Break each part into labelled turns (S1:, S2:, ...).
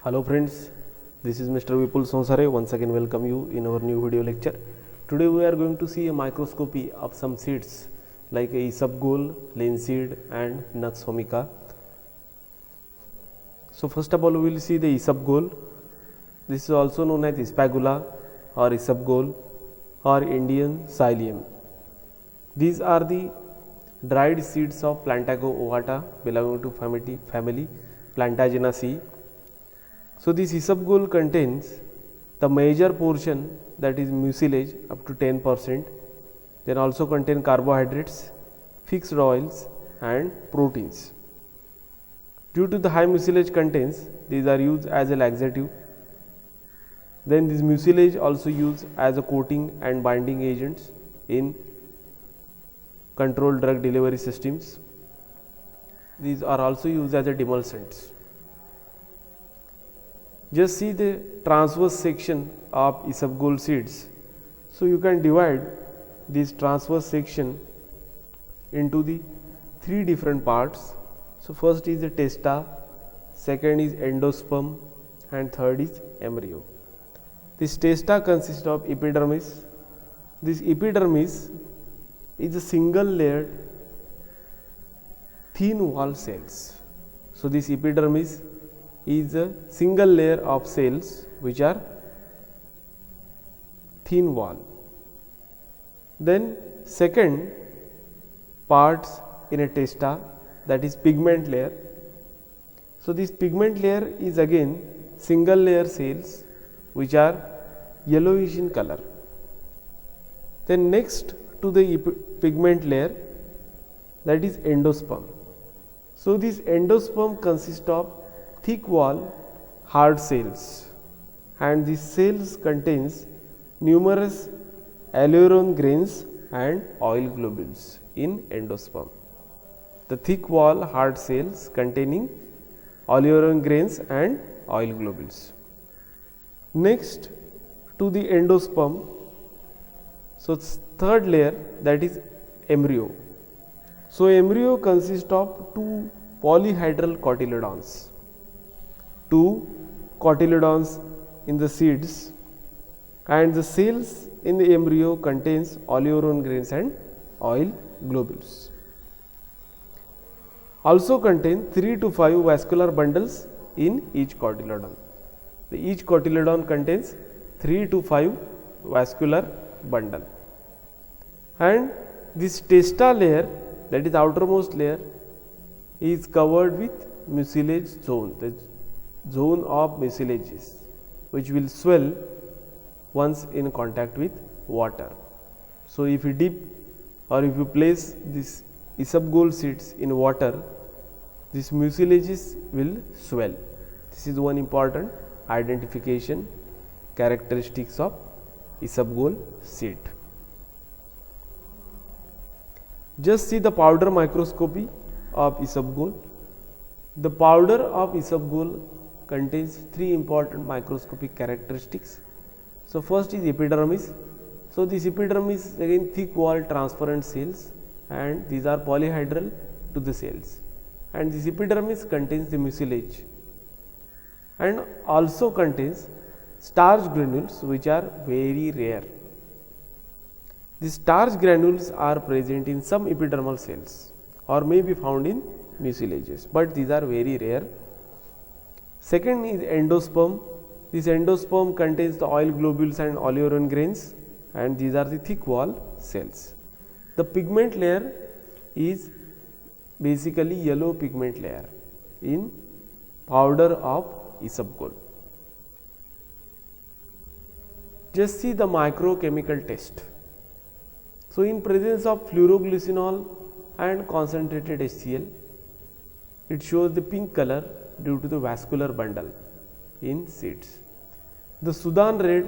S1: Hello friends, this is Mr. Vipul Sonsare. Once again welcome you in our new video lecture. Today we are going to see a microscopy of some seeds like a isabgol, linseed and nux vomica. So first of all we will see the isabgol. This is also known as ispagula or isabgol or Indian psyllium. These are the dried seeds of Plantago ovata belonging to family Plantagenaceae. So this isabgol contains the major portion, that is mucilage up to 10%, then also contain carbohydrates, fixed oils and proteins. Due to the high mucilage contents, these are used as a laxative. Then this mucilage also used as a coating and binding agents in controlled drug delivery systems. These are also used as a demulcents. Just see the transverse section of isabgol seeds. So you can divide this transverse section into the three different parts. So first is the testa, second is endosperm and third is embryo. This testa consists of epidermis. This epidermis is a single layered thin wall cells. So this epidermis is a single layer of cells which are thin wall. Then second parts in a testa, that is pigment layer. So this pigment layer is again single layer cells which are yellowish in color. Then next to the pigment layer, that is endosperm. So this endosperm consists of thick wall hard cells, and these cells contains numerous aleuron grains and oil globules in endosperm. The thick wall hard cells containing aleuron grains and oil globules. Next to the endosperm, so third layer, that is embryo. So embryo consists of two polyhedral cotyledons. Two cotyledons in the seeds, and the cells in the embryo contains oleuron grains and oil globules. Also contain 3 to 5 vascular bundles in each cotyledon. Each cotyledon contains 3 to 5 vascular bundle. And this testa layer, that is outermost layer, is covered with mucilage zone, the zone of mucilages, which will swell once in contact with water. So if you dip or if you place this isabgol seeds in water, these mucilages will swell. This is one important identification characteristics of isabgol seed. Just see the powder microscopy of isabgol. The powder of isabgol contains three important microscopic characteristics. So first is epidermis. So this epidermis is again thick wall transparent cells, and these are polyhedral to the cells, and this epidermis contains the mucilage and also contains starch granules which are very rare. These starch granules are present in some epidermal cells or may be found in mucilages, but these are very rare. Second is endosperm. This endosperm contains the oil globules and oleuron grains, and these are the thick wall cells. The pigment layer is basically yellow pigment layer in powder of isabgol. Just see the microchemical test. So in presence of fluoroglycinol and concentrated HCl, it shows the pink color due to the vascular bundle in seeds. The Sudan red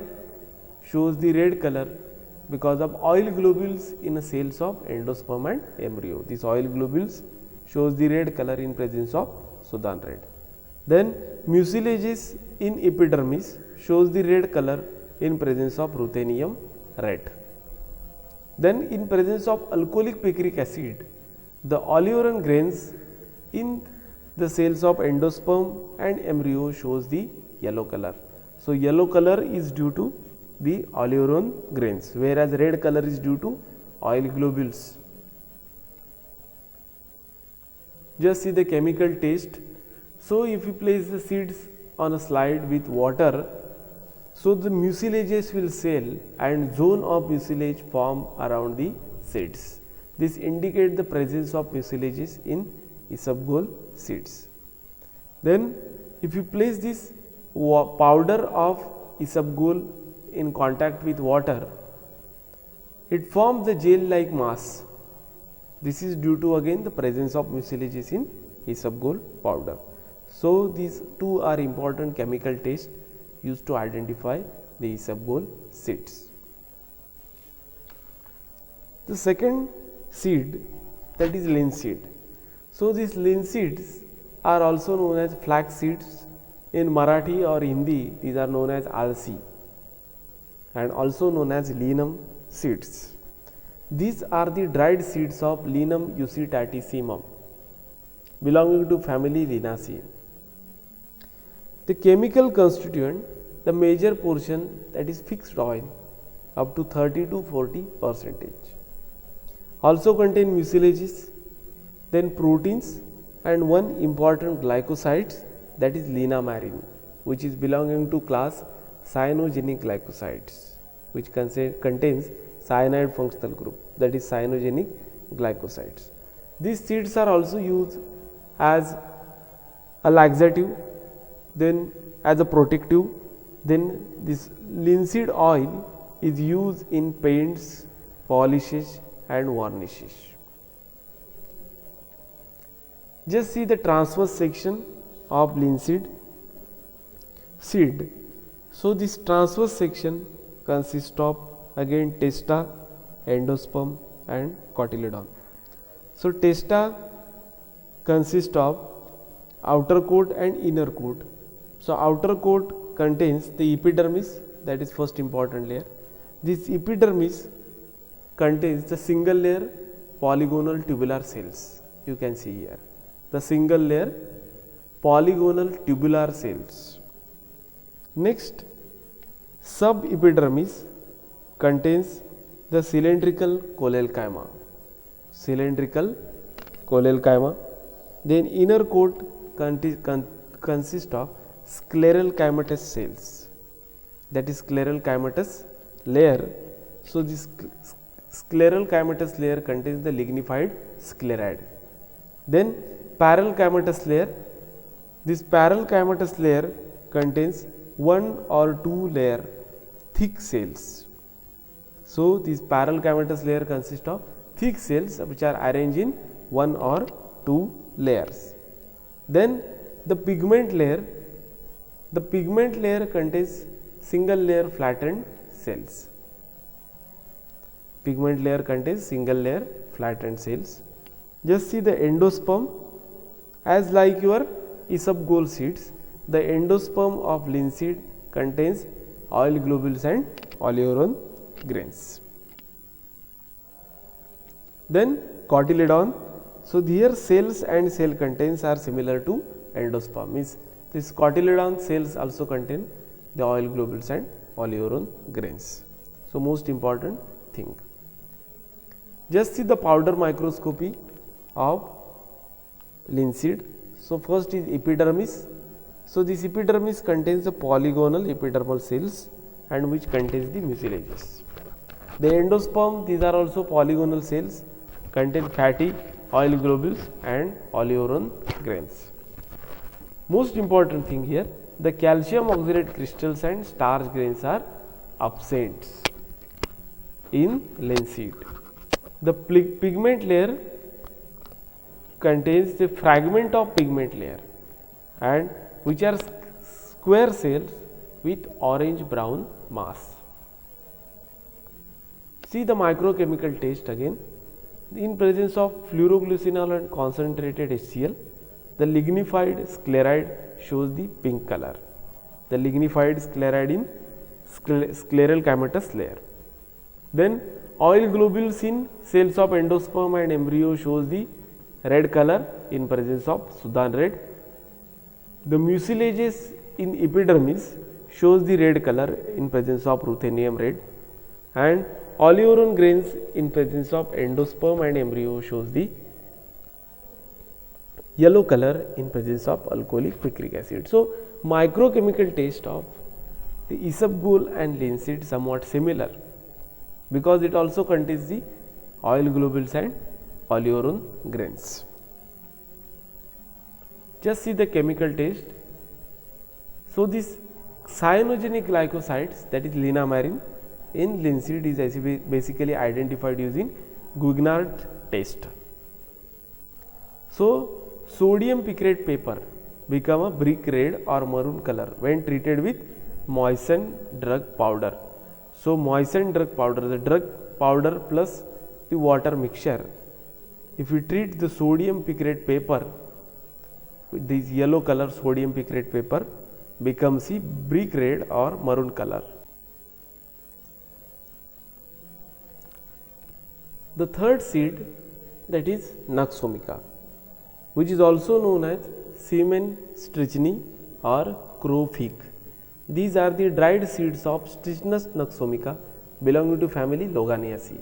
S1: shows the red color because of oil globules in the cells of endosperm and embryo. These oil globules shows the red color in presence of Sudan red. Then mucilages in epidermis shows the red color in presence of ruthenium red. Then in presence of alcoholic picric acid, the oleuron grains in the cells of endosperm and embryo shows the yellow color. So, yellow color is due to the oleuron grains, whereas red color is due to oil globules. Just see the chemical taste. So, if you place the seeds on a slide with water, so the mucilages will cell and zone of mucilage form around the seeds. This indicates the presence of mucilages in isabgol seeds. Then, if you place this powder of isabgol in contact with water, it forms the gel like mass. This is due to again the presence of mucilages in isabgol powder. So, these two are important chemical tests used to identify the isabgol seeds. The second seed, that is linseed. So, these linseeds are also known as flax seeds. In Marathi or Hindi, these are known as alsi and also known as linum seeds. These are the dried seeds of Linum usitatissimum belonging to family Linaceae. The chemical constituent, the major portion, that is fixed oil up to 30 to 40%. Also contain mucilages, then proteins and one important glycosides, that is linamarin, which is belonging to class cyanogenic glycosides, which contains cyanide functional group, that is cyanogenic glycosides. These seeds are also used as a laxative, then as a protective, then this linseed oil is used in paints, polishes and varnishes. Just see the transverse section of linseed seed. So, this transverse section consists of again testa, endosperm and cotyledon. So, testa consists of outer coat and inner coat. So, outer coat contains the epidermis, that is first important layer. This epidermis contains the single layer polygonal tubular cells, you can see here, the single layer polygonal tubular cells. Next, subepidermis contains the cylindrical collechyma, then inner coat consists of scleral chymatous cells, that is scleral chymatous layer. So, this scleral chymatous layer contains the lignified scleride. Then parenchymatous layer, this parenchymatous layer contains one or two layer thick cells. So, this parenchymatous layer consists of thick cells which are arranged in one or two layers. Then the pigment layer contains single layer flattened cells. Pigment layer contains single layer flattened cells. Just see the endosperm, as like your isabgol seeds, the endosperm of linseed contains oil globules and oleuron grains. Then cotyledon. So, here cells and cell contents are similar to endosperm, means this cotyledon cells also contain the oil globules and oleuron grains. So, most important thing. Just see the powder microscopy of linseed. So, first is epidermis. So, this epidermis contains the polygonal epidermal cells and which contains the mucilages. The endosperm, these are also polygonal cells, contain fatty oil globules and oleuron grains. Most important thing here, the calcium oxalate crystals and starch grains are absent in linseed. The pigment layer contains the fragment of pigment layer and which are square cells with orange brown mass. See the microchemical test again. In presence of fluoroglycinol and concentrated HCl, the lignified scleride shows the pink color. The lignified scleride in scleral chymatous layer. Then oil globules in cells of endosperm and embryo shows the red color in presence of Sudan red. The mucilages in epidermis shows the red color in presence of ruthenium red, and oleoron grains in presence of endosperm and embryo shows the yellow color in presence of alcoholic picric acid. So, microchemical taste of the isabgol and linseed somewhat similar, because it also contains the oil globules and oleoron grains. Just see the chemical taste. So, this cyanogenic glycosides, that is linamarin, in linseed is basically identified using Guignard test. So, sodium picrate paper become a brick red or maroon color when treated with moistened drug powder. So, moistened drug powder, the drug powder plus the water mixture, if we treat the sodium picrate paper with this yellow color, sodium picrate paper becomes a brick red or maroon color. The third seed, that is Nux vomica, which is also known as Semen strychni or crow fig. These are the dried seeds of Strychnus nux vomica belonging to family Loganiaceae.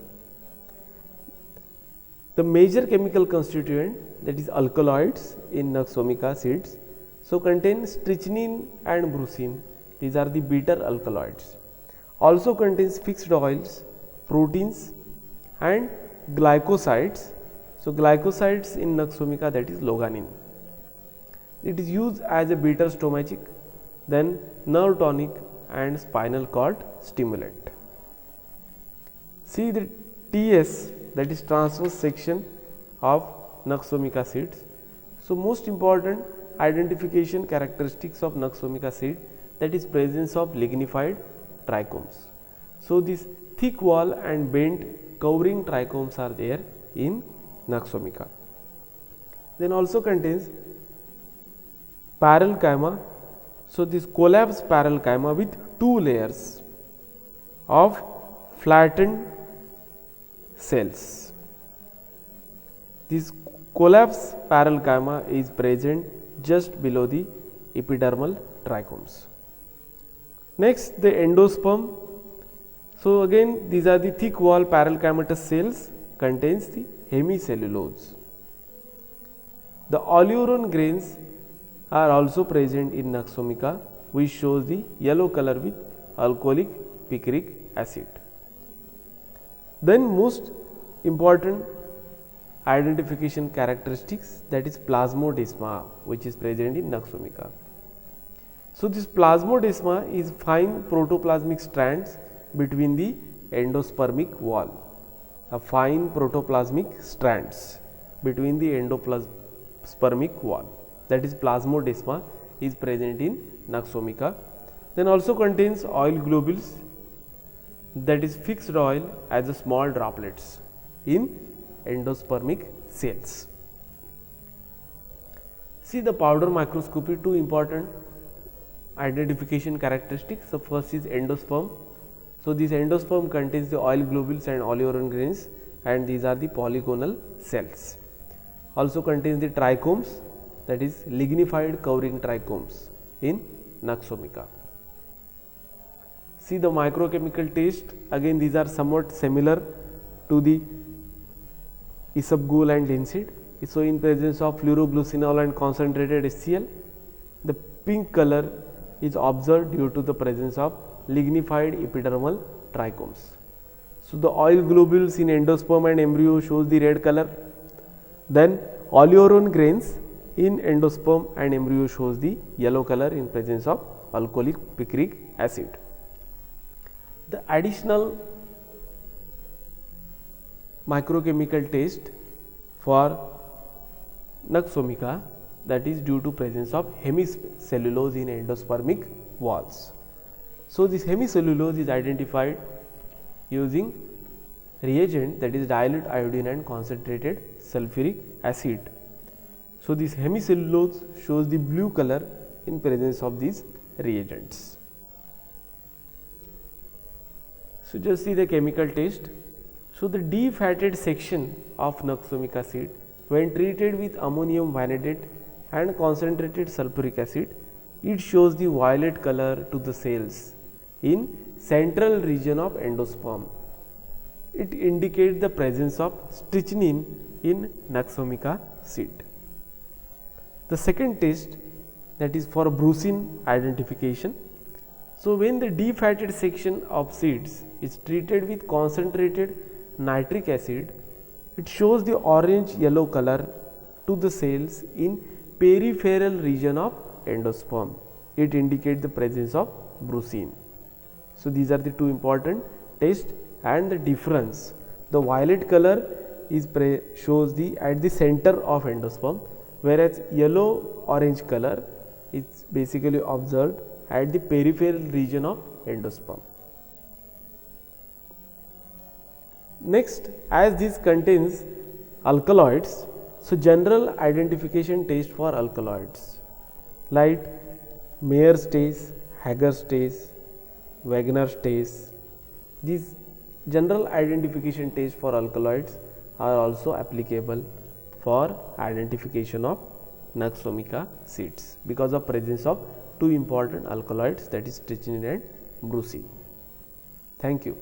S1: The major chemical constituent, that is alkaloids in Nux vomica seeds, so contain strychnine and brucine. These are the bitter alkaloids. Also contains fixed oils, proteins and glycosides. So, glycosides in Nux vomica, that is loganin. It is used as a bitter stomachic, then nerve tonic and spinal cord stimulant. See the TS, that is transverse section of Nux vomica seeds. So, most important identification characteristics of Nux vomica seed, that is presence of lignified trichomes. So, this thick wall and bent covering trichomes are there in Nux vomica. Then also contains parenchyma. So, this collapsed parenchyma with two layers of flattened cells. This collapsed parenchyma is present just below the epidermal trichomes. Next, the endosperm. So, again these are the thick wall parenchymatous cells, contains the hemicellulose. The oleoron grains are also present in Nux vomica, which shows the yellow color with alcoholic picric acid. Then most important identification characteristics, that is plasmodesma, which is present in Nux vomica. So, this plasmodesma is fine protoplasmic strands between the endospermic wall, a fine protoplasmic strands between the endospermic wall, that is plasmodesma is present in Nux vomica. Then also contains oil globules, that is fixed oil as a small droplets in endospermic cells. See the powder microscopy, two important identification characteristics. So, first is endosperm. So, this endosperm contains the oil globules and oleoron grains, and these are the polygonal cells. Also contains the trichomes, that is lignified covering trichomes in Nux vomica. See the microchemical taste, again these are somewhat similar to the isabgol and linseed. So, in presence of fluoroglucinol and concentrated HCl, the pink color is observed due to the presence of lignified epidermal trichomes. So, the oil globules in endosperm and embryo shows the red color, then oleoron grains in endosperm and embryo shows the yellow color in presence of alcoholic picric acid. The additional microchemical taste for Nux vomica, that is due to presence of hemicellulose in endospermic walls. So, this hemicellulose is identified using reagent, that is dilute iodine and concentrated sulfuric acid. So, this hemicellulose shows the blue color in presence of these reagents. So, just see the chemical taste. So, the defatted section of Nux vomica seed, when treated with ammonium vanadate and concentrated sulfuric acid, it shows the violet color to the cells in central region of endosperm. It indicates the presence of strychnine in Naxomica seed. The second test, that is for brucine identification. So, when the defatted section of seeds is treated with concentrated nitric acid, it shows the orange yellow color to the cells in peripheral region of endosperm. It indicates the presence of brucine. So, these are the two important tests and the difference. The violet color is shows the at the center of endosperm, whereas yellow orange color is basically observed at the peripheral region of endosperm. Next, as this contains alkaloids, so general identification test for alkaloids like Mayer's test, Hager's test, Wegener's test. These general identification tests for alkaloids are also applicable for identification of Naxomica seeds because of presence of two important alkaloids, that is strychnine and brucine. Thank you.